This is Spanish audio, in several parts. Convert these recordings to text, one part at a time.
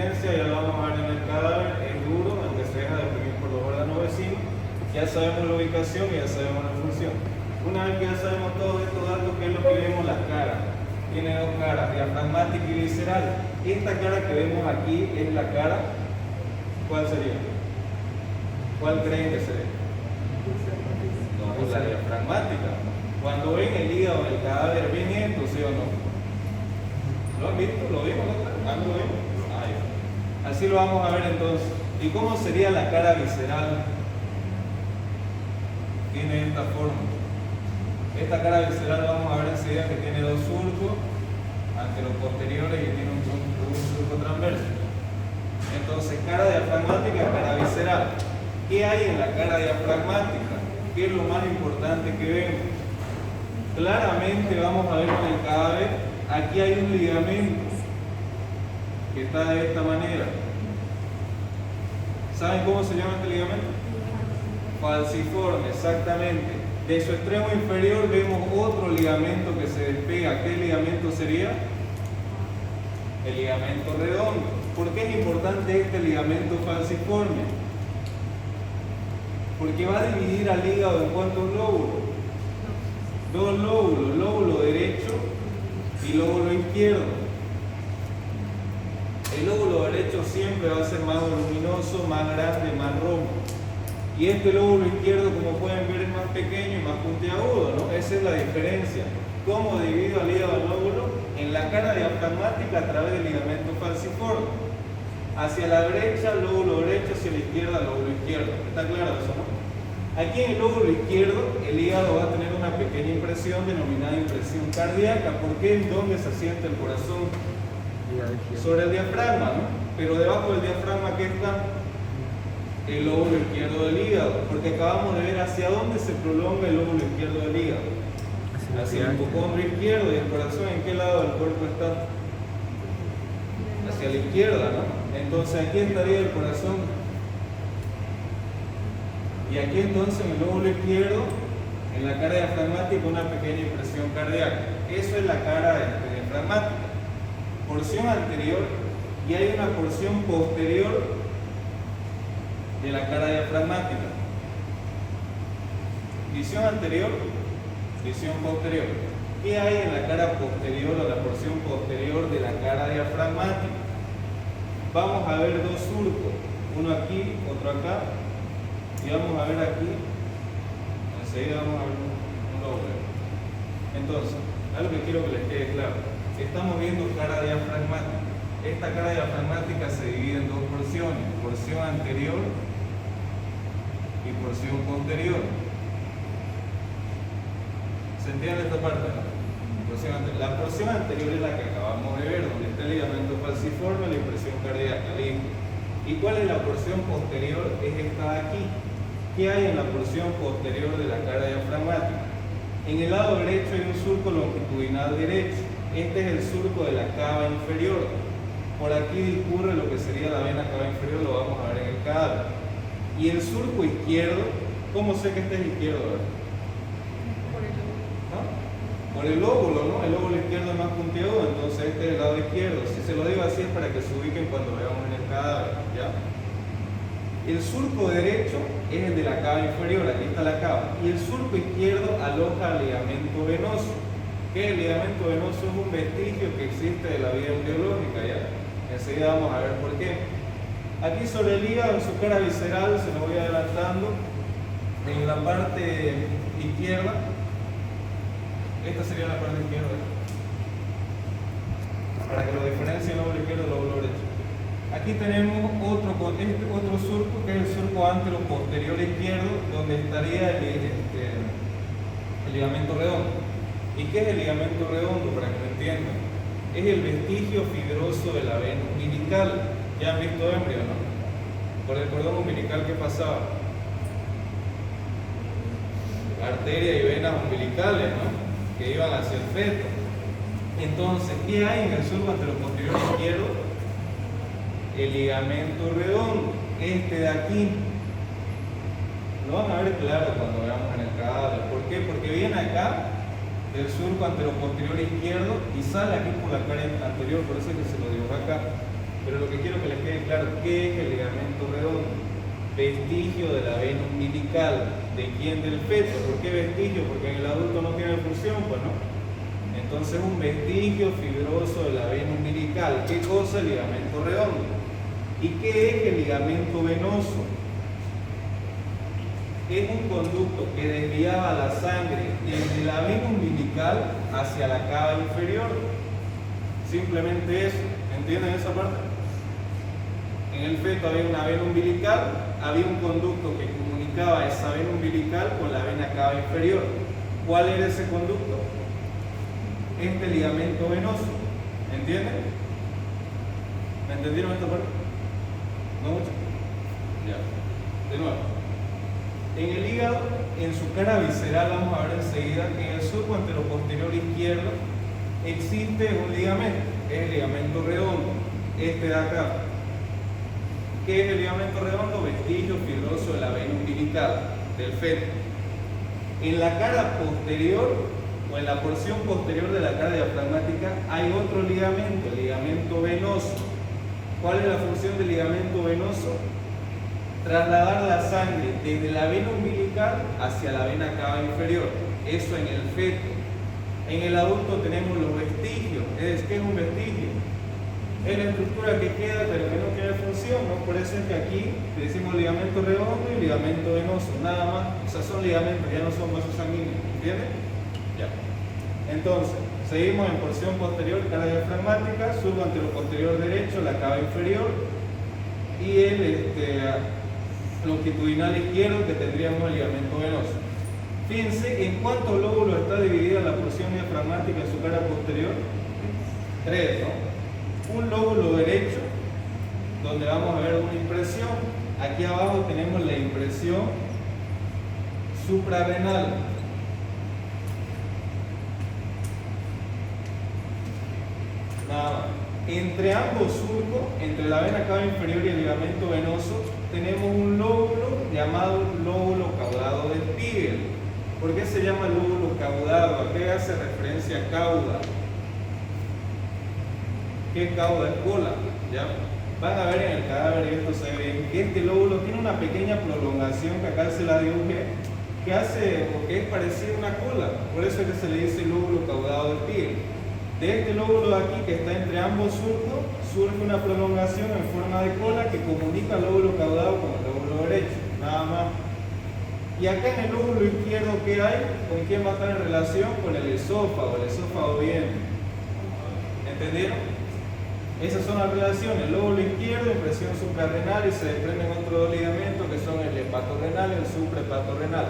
resistencia, ya lo vamos a ver en el cadáver, es duro, aunque se deja deprimir por los órganos vecinos. Ya sabemos la ubicación y ya sabemos la función. Una vez que ya sabemos todos estos datos, ¿qué es lo que vemos? Las caras. Tiene dos caras, diafragmática y visceral. Esta cara que vemos aquí es la cara. ¿Cuál sería? ¿Cuál creen que sería? No, pues la diafragmática. Cuando ven el hígado del cadáver, ¿ven esto, sí o no? ¿Lo han visto? ¿Lo vimos? ¿Lo vimos? Ah, ya. Así lo vamos a ver entonces. ¿Y cómo sería la cara visceral? Tiene esta forma. Esta cara visceral vamos a ver enseguida que tiene dos surcos anteroposteriores y tiene un surco transverso. Entonces, cara diafragmática, cara visceral. ¿Qué hay en la cara diafragmática? ¿Qué es lo más importante que vemos? Claramente vamos a ver en el cadáver, aquí hay un ligamento que está de esta manera. ¿Saben cómo se llama este ligamento? Falciforme, exactamente. De su extremo inferior vemos otro ligamento que se despega. ¿Qué ligamento sería? El ligamento redondo. ¿Por qué es importante este ligamento falciforme? Porque va a dividir al hígado en cuántos lóbulos. Dos lóbulos, lóbulo derecho y lóbulo izquierdo. El lóbulo derecho siempre va a ser más voluminoso, más grande, más rojo. Y este lóbulo izquierdo, como pueden ver, es más pequeño y más puntiagudo, ¿no? Esa es la diferencia. ¿Cómo divido al hígado al lóbulo? En la cara diafragmática a través del ligamento falciforme. Hacia la derecha, lóbulo derecho, hacia la izquierda, lóbulo izquierdo. ¿Está claro eso, no? Aquí en el lóbulo izquierdo, el hígado va a tener una pequeña impresión denominada impresión cardíaca. ¿Por qué? ¿Dónde se asienta el corazón? Sobre el diafragma, ¿no? Pero debajo del diafragma, ¿qué está? El lóbulo izquierdo del hígado, porque acabamos de ver hacia dónde se prolonga el lóbulo izquierdo del hígado. Hacia el hipocondrio izquierdo. ¿Y el corazón en qué lado del cuerpo está? Hacia la izquierda, ¿no? Entonces aquí estaría el corazón. Y aquí entonces en el lóbulo izquierdo, en la cara diafragmática, una pequeña impresión cardíaca. Eso es la cara diafragmática. Porción anterior, y hay una porción posterior de la cara diafragmática. Visión anterior, visión posterior. ¿Qué hay en la cara posterior o la porción posterior de la cara diafragmática? Vamos a ver dos surcos, uno aquí, otro acá, y vamos a ver aquí, enseguida vamos a ver un lóbulo. Entonces, algo que quiero que les quede claro, estamos viendo cara diafragmática. Esta cara diafragmática se divide en dos porciones, porción anterior y porción posterior. ¿Se entiende esta parte? La porción anterior es la que acabamos de ver, donde está el ligamento falciforme, la impresión cardíaca, listo. ¿Y cuál es la porción posterior? Es esta de aquí. ¿Qué hay en la porción posterior de la cara diafragmática? En el lado derecho hay un surco longitudinal derecho. Este es el surco de la cava inferior. Por aquí discurre lo que sería la vena cava inferior, lo vamos a ver en el cadáver. Y el surco izquierdo, ¿cómo sé que este es izquierdo? ¿No? Por el lóbulo, ¿no? El lóbulo izquierdo es más puntiagudo, entonces este es el lado izquierdo. Si se lo digo así es para que se ubiquen cuando veamos en el cadáver, ¿ya? El surco derecho es el de la cava inferior, aquí está la cava. Y el surco izquierdo aloja al ligamento venoso. ¿Qué? El ligamento venoso es un vestigio que existe de la vida embriológica, ¿ya? Enseguida vamos a ver por qué. Aquí sobre el hígado, en su cara visceral, se lo voy adelantando, en la parte izquierda, esta sería la parte izquierda, para que lo diferencie el lóbulo izquierdo del lóbulo derecho. Aquí tenemos otro surco, que es el surco anteroposterior izquierdo, donde estaría el ligamento redondo. ¿Y qué es el ligamento redondo? Para que lo entiendan. Es el vestigio fibroso de la vena umbilical. ¿Ya han visto embrio, no? Por el cordón umbilical, ¿qué pasaba? Arteria y venas umbilicales, ¿no? Que iban hacia el feto. Entonces, ¿qué hay en el surco anteroposterior izquierdo? El ligamento redondo, este de aquí. Lo van a ver claro cuando veamos en el cadáver. ¿Por qué? Porque viene acá del surco anteroposterior izquierdo y sale aquí por la cara anterior, por eso es que se lo dibujo acá. Pero lo que quiero que les quede claro, ¿qué es el ligamento redondo? Vestigio de la vena umbilical. ¿De quién? Del feto. ¿Por qué vestigio? Porque en el adulto no tiene función, pues no. Entonces un vestigio fibroso de la vena umbilical. ¿Qué cosa? El ligamento redondo. ¿Y qué es el ligamento venoso? Es un conducto que desviaba la sangre desde la vena umbilical hacia la cava inferior. Simplemente eso. ¿Entienden esa parte? En el feto había una vena umbilical, había un conducto que comunicaba esa vena umbilical con la vena cava inferior. ¿Cuál era ese conducto? Este ligamento venoso. ¿Entienden? ¿Me entendieron esta parte? ¿No mucho? Ya. De nuevo. En el hígado, en su cara visceral, vamos a ver enseguida que en el surco anteroposterior izquierdo existe un ligamento, que es el ligamento redondo, este de acá. ¿Qué es el ligamento redondo? Vestigio fibroso de la vena umbilical del feto. En la cara posterior o en la porción posterior de la cara diafragmática hay otro ligamento, el ligamento venoso. ¿Cuál es la función del ligamento venoso? Trasladar la sangre desde la vena umbilical hacia la vena cava inferior. Eso en el feto. En el adulto tenemos los vestigios. ¿Qué es un vestigio? Es la estructura que queda pero que no tiene función, ¿no? Por eso es que aquí decimos ligamento redondo y ligamento venoso, nada más. O sea, son ligamentos, ya no son vasos sanguíneos. ¿Entienden? Ya. Entonces, seguimos en porción posterior, cara diafragmática, surco anteroposterior derecho, la cava inferior y el longitudinal izquierdo que tendríamos el ligamento venoso. Fíjense en cuántos lóbulos está dividida la porción diafragmática en su cara posterior. 3, ¿no? Un lóbulo derecho, donde vamos a ver una impresión. Aquí abajo tenemos la impresión suprarrenal. Nada más. Entre ambos surcos, entre la vena cava inferior y el ligamento venoso, tenemos un lóbulo llamado lóbulo caudado de Spiegel. ¿Por qué se llama lóbulo caudado? ¿A qué hace referencia a cauda? ¿Qué cauda? Es cola. ¿Ya? Van a ver en el cadáver, y esto se ve bien, que este lóbulo tiene una pequeña prolongación que acá se la dibujé, que hace, o que es parecida a una cola. Por eso es que se le dice lóbulo caudado de Spiegel. De este lóbulo de aquí, que está entre ambos surcos, surge una prolongación en forma de cola que comunica el lóbulo caudado con el lóbulo derecho, nada más. Y acá en el lóbulo izquierdo, ¿qué hay? ¿Con quién va a estar en relación? Con el esófago bien. ¿Entendieron? Esas son las relaciones, el lóbulo izquierdo, impresión suprarrenal, y se desprenden otros dos ligamentos que son el hepatorrenal y el suprahepatorrenal.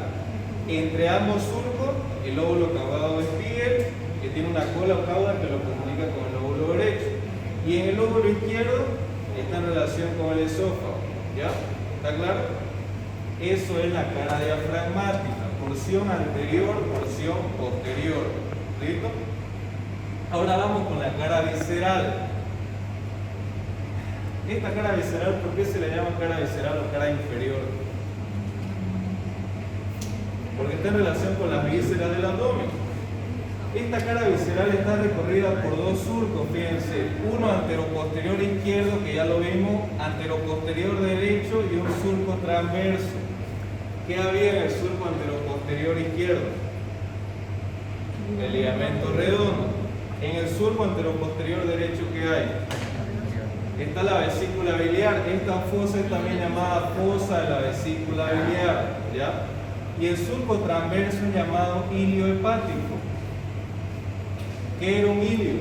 Entre ambos surcos, el lóbulo caudado de Spiegel, que tiene una cola o cauda que lo comunica con el lóbulo derecho. Y en el lóbulo izquierdo está en relación con el esófago. ¿Ya? ¿Está claro? Eso es la cara diafragmática, porción anterior, porción posterior. ¿Listo? Ahora vamos con la cara visceral. Esta cara visceral, ¿por qué se le llama cara visceral o cara inferior? Porque está en relación con las vísceras del abdomen. Esta cara visceral está recorrida por dos surcos, fíjense, uno anteroposterior izquierdo, que ya lo vimos, anteroposterior derecho y un surco transverso. ¿Qué había en el surco anteroposterior izquierdo? El ligamento redondo. En el surco anteroposterior derecho, ¿qué hay? Está la vesícula biliar. Esta fosa es también llamada fosa de la vesícula biliar, ¿ya? Y el surco transverso es llamado ilio hepático. ¿Qué era un ilio?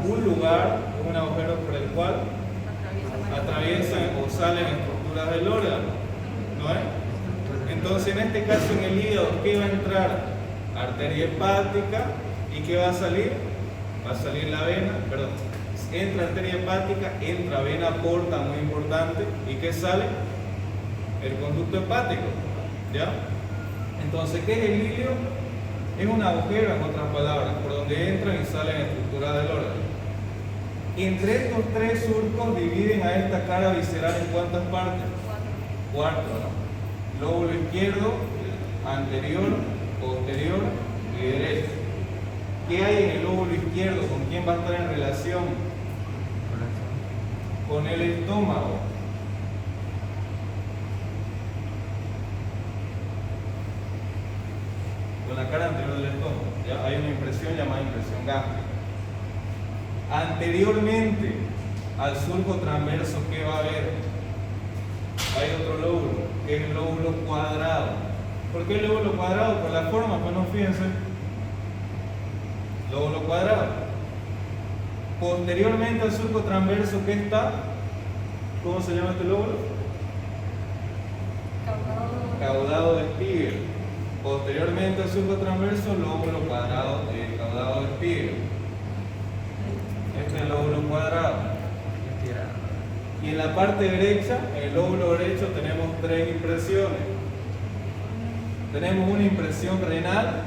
Un lugar, un agujero por el cual atraviesan o salen estructuras del órgano, ¿no es? Entonces, en este caso, en el hígado, ¿qué va a entrar? Arteria hepática. ¿Y qué va a salir? Va a salir la vena, perdón. Entra arteria hepática, entra vena porta, muy importante. ¿Y qué sale? El conducto hepático, ¿ya? Entonces, ¿qué es el ilio? Es un agujero, en otras palabras, por donde entran y salen estructuras del órgano. Entre estos tres surcos dividen a esta cara visceral en cuántas partes? 4, ¿no? Lóbulo izquierdo, anterior, posterior y derecho. ¿Qué hay en el lóbulo izquierdo? ¿Con quién va a estar en relación? con el estómago. Con la cara anterior del estómago. ¿Ya? Hay una impresión llamada impresión gástrica. Anteriormente al surco transverso, ¿qué va a haber? Hay otro lóbulo, que es el lóbulo cuadrado. ¿Por qué el lóbulo cuadrado? Por la forma, pues no, fíjense. Lóbulo cuadrado. Posteriormente al surco transverso, ¿qué está? ¿Cómo se llama este lóbulo? Caudado de Spiegel. Posteriormente al surco transverso, lóbulo cuadrado, caudado de Spiegel. Este es el lóbulo cuadrado. Y en la parte derecha, en el lóbulo derecho, tenemos tres impresiones. Tenemos una impresión renal,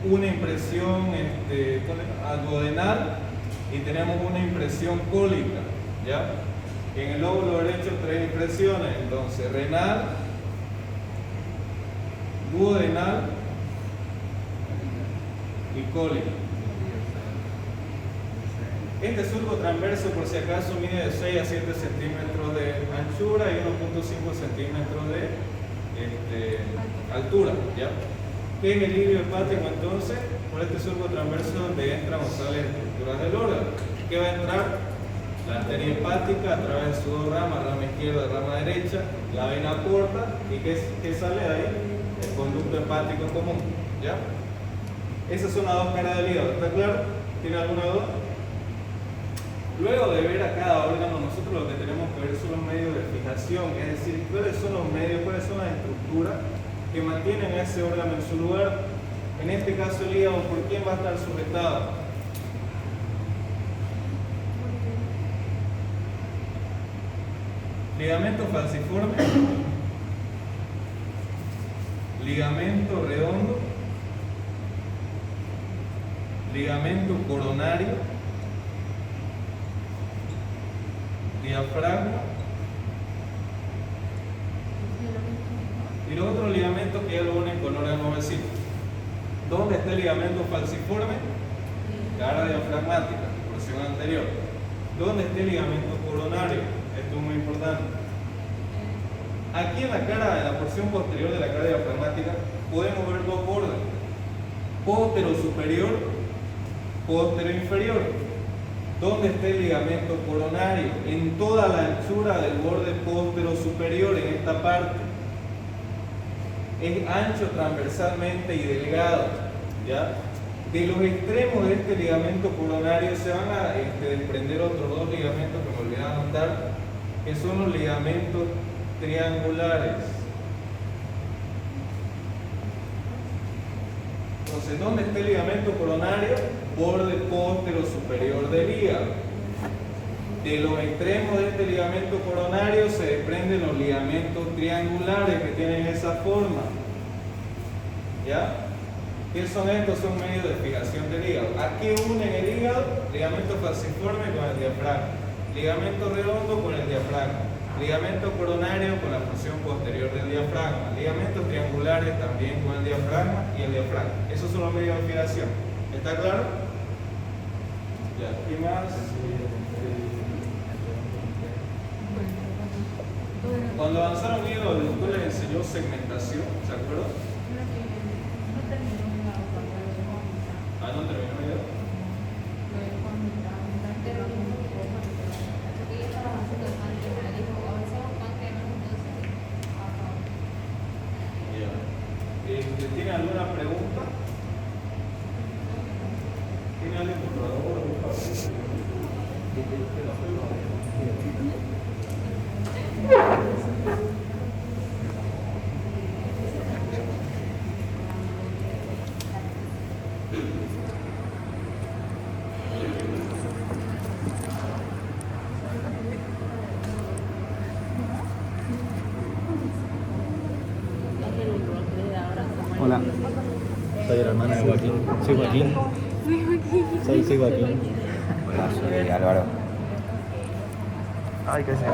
una impresión duodenal y tenemos una impresión cólica. ¿Ya? En el lóbulo derecho, tres impresiones. Entonces, renal, duodenal y cólica. Este surco transverso, por si acaso, mide de 6 a 7 centímetros de anchura y 1.5 centímetros de altura. ¿Ya? ¿Qué es el lirio hepático entonces? Por este surco transverso donde entran o salen estructuras del órgano. ¿Qué va a entrar? La arteria hepática a través de sus dos ramas, rama izquierda y rama derecha, la vena porta, y ¿qué sale de ahí? El conducto hepático común. ¿Ya? Esas son las dos caras del hígado. ¿Está claro? ¿Tiene alguna duda? Luego de ver a cada órgano, nosotros lo que tenemos que ver son los medios de fijación, es decir, cuáles son los medios, cuáles son las estructuras que mantienen a ese órgano en su lugar. En este caso el hígado, ¿por quién va a estar sujetado? Ligamento falciforme, ligamento redondo, ligamento coronario, diafragma y los otros ligamentos que ya lo unen con órganos vecinos. ¿Dónde está el ligamento falciforme? Cara diafragmática, porción anterior. ¿Dónde está el ligamento coronario? Esto es muy importante. Aquí en la cara, en la porción posterior de la cara diafragmática, podemos ver dos bordes: póstero superior, póstero inferior. ¿Dónde está el ligamento coronario? En toda la anchura del borde póstero superior, en esta parte. Es ancho transversalmente y delgado. ¿Ya? De los extremos de este ligamento coronario se van a desprender otros dos ligamentos que me olvidé anotar, que son los ligamentos triangulares. Entonces, ¿dónde está el ligamento coronario? Borde póstero superior del hígado. De los extremos de este ligamento coronario se desprenden los ligamentos triangulares que tienen esa forma. ¿Ya? ¿Qué son estos? Son medios de fijación del hígado. ¿A qué unen el hígado? Ligamento falciforme con el diafragma, ligamento redondo con el diafragma, ligamento coronario con la porción posterior del diafragma, ligamentos triangulares también con el diafragma y el diafragma. Esos son los medios de fijación. ¿Está claro? Ya. ¿Qué más? Cuando avanzaron hígado, el doctor les enseñó segmentación, ¿se acuerdan? Ah, no terminó hígado. ¿Tiene alguna pregunta? ¿Tiene alguien por favor? Hola, soy el hermano de Joaquín. Soy Joaquín. Soy Joaquín. Hola, soy Álvaro. Ay, qué se